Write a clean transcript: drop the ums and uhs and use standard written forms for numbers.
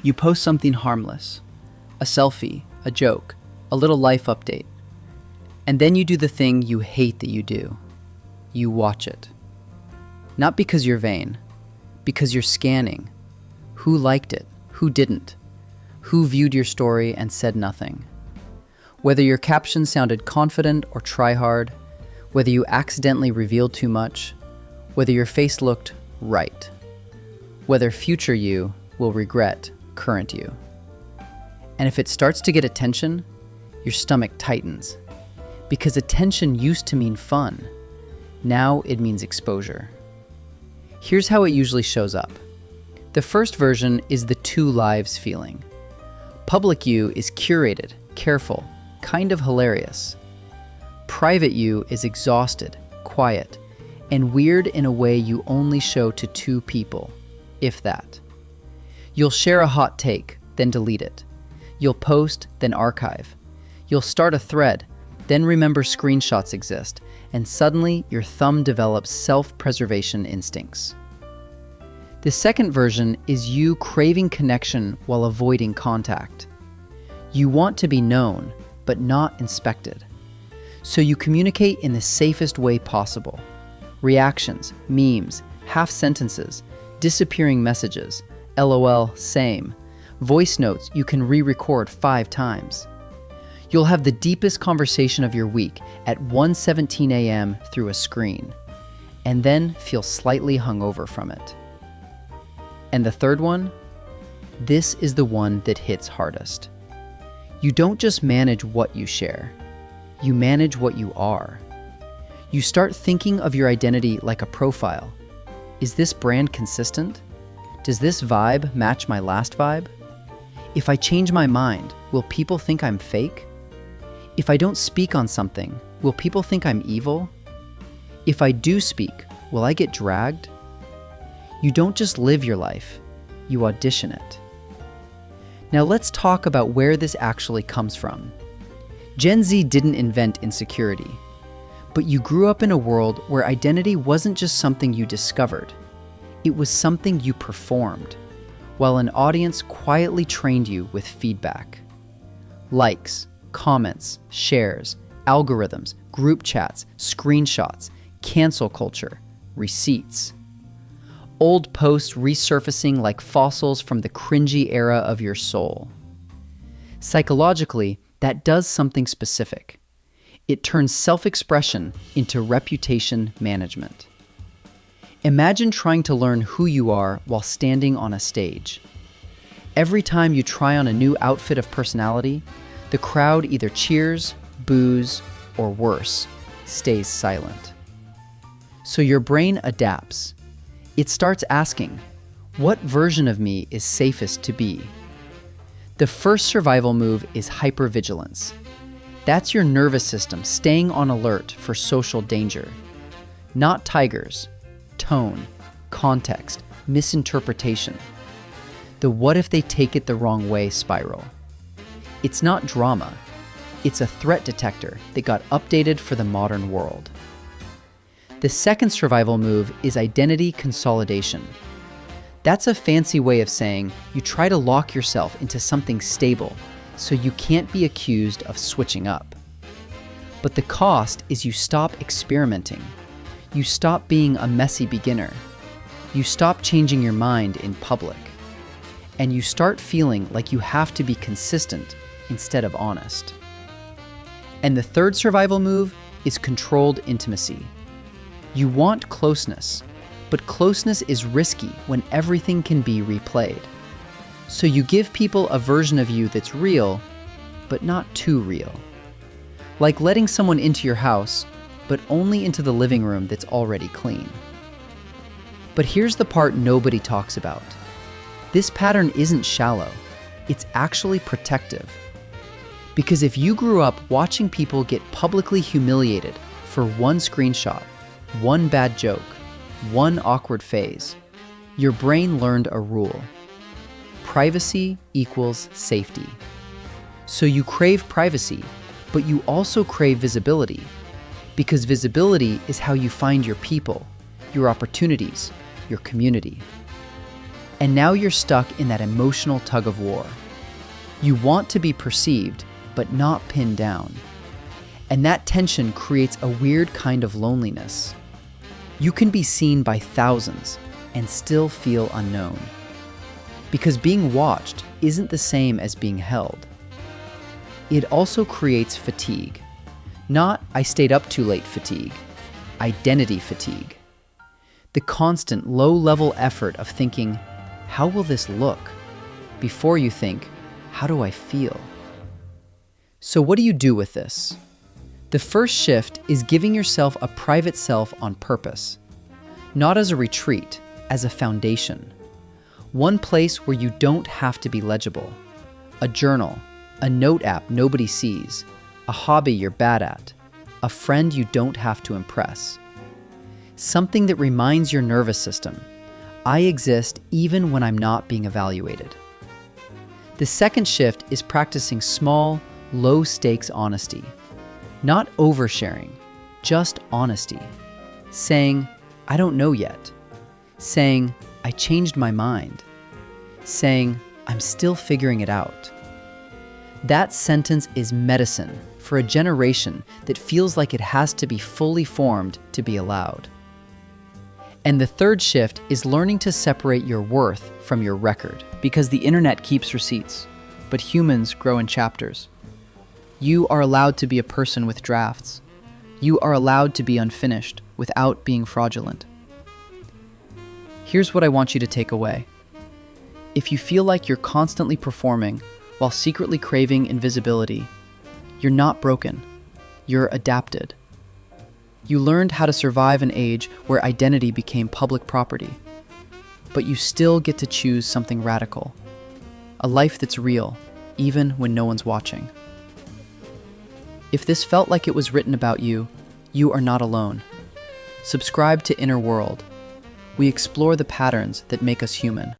You post something harmless, a selfie, a joke, a little life update. And then you do the thing you hate that you do. You watch it. Not because you're vain, because you're scanning. Who liked it? Who didn't? Who viewed your story and said nothing? Whether your caption sounded confident or try-hard, whether you accidentally revealed too much, whether your face looked right, whether future you will regret current you. And if it starts to get attention, your stomach tightens. Because attention used to mean fun. Now it means exposure. Here's how it usually shows up. The first version is the two lives feeling. Public you is curated, careful, kind of hilarious. Private you is exhausted, quiet, and weird in a way you only show to two people, if that. You'll share a hot take, then delete it. You'll post, then archive. You'll start a thread, then remember screenshots exist, and suddenly your thumb develops self-preservation instincts. The second version is you craving connection while avoiding contact. You want to be known, but not inspected. So you communicate in the safest way possible. Reactions, memes, half sentences, disappearing messages, LOL, same. Voice notes you can re-record 5 times. You'll have the deepest conversation of your week at 1:17 a.m. through a screen, and then feel slightly hungover from it. And the third one? This is the one that hits hardest. You don't just manage what you share. You manage what you are. You start thinking of your identity like a profile. Is this brand consistent? Does this vibe match my last vibe? If I change my mind, will people think I'm fake? If I don't speak on something, will people think I'm evil? If I do speak, will I get dragged? You don't just live your life, you audition it. Now let's talk about where this actually comes from. Gen Z didn't invent insecurity, but you grew up in a world where identity wasn't just something you discovered. It was something you performed, while an audience quietly trained you with feedback. Likes, comments, shares, algorithms, group chats, screenshots, cancel culture, receipts. Old posts resurfacing like fossils from the cringy era of your soul. Psychologically, that does something specific. It turns self-expression into reputation management. Imagine trying to learn who you are while standing on a stage. Every time you try on a new outfit of personality, the crowd either cheers, boos, or worse, stays silent. So your brain adapts. It starts asking, what version of me is safest to be? The first survival move is hypervigilance. That's your nervous system staying on alert for social danger. Not tigers, tone, context, misinterpretation. The what if they take it the wrong way spiral. It's not drama. It's a threat detector that got updated for the modern world. The second survival move is identity consolidation. That's a fancy way of saying you try to lock yourself into something stable so you can't be accused of switching up. But the cost is you stop experimenting. You stop being a messy beginner. You stop changing your mind in public. And you start feeling like you have to be consistent instead of honest. And the third survival move is controlled intimacy. You want closeness, but closeness is risky when everything can be replayed. So you give people a version of you that's real, but not too real. Like letting someone into your house, but only into the living room that's already clean. But here's the part nobody talks about. This pattern isn't shallow, it's actually protective. Because if you grew up watching people get publicly humiliated for one screenshot, one bad joke, one awkward phase, your brain learned a rule. Privacy equals safety. So you crave privacy, but you also crave visibility, because visibility is how you find your people, your opportunities, your community. And now you're stuck in that emotional tug of war. You want to be perceived, but not pinned down. And that tension creates a weird kind of loneliness. You can be seen by thousands and still feel unknown. Because being watched isn't the same as being held. It also creates fatigue. Not "I stayed up too late" fatigue, identity fatigue. The constant low-level effort of thinking, "How will this look?" before you think, "How do I feel?" So what do you do with this? The first shift is giving yourself a private self on purpose. Not as a retreat, as a foundation. One place where you don't have to be legible. A journal, a note app nobody sees, a hobby you're bad at, a friend you don't have to impress. Something that reminds your nervous system, I exist even when I'm not being evaluated. The second shift is practicing small, low-stakes honesty. Not oversharing, just honesty. Saying, "I don't know yet." Saying, "I changed my mind." Saying, "I'm still figuring it out." That sentence is medicine for a generation that feels like it has to be fully formed to be allowed. And the third shift is learning to separate your worth from your record. Because the internet keeps receipts, but humans grow in chapters. You are allowed to be a person with drafts. You are allowed to be unfinished without being fraudulent. Here's what I want you to take away. If you feel like you're constantly performing while secretly craving invisibility, you're not broken. You're adapted. You learned how to survive an age where identity became public property. But you still get to choose something radical. A life that's real, even when no one's watching. If this felt like it was written about you, you are not alone. Subscribe to Inner World. We explore the patterns that make us human.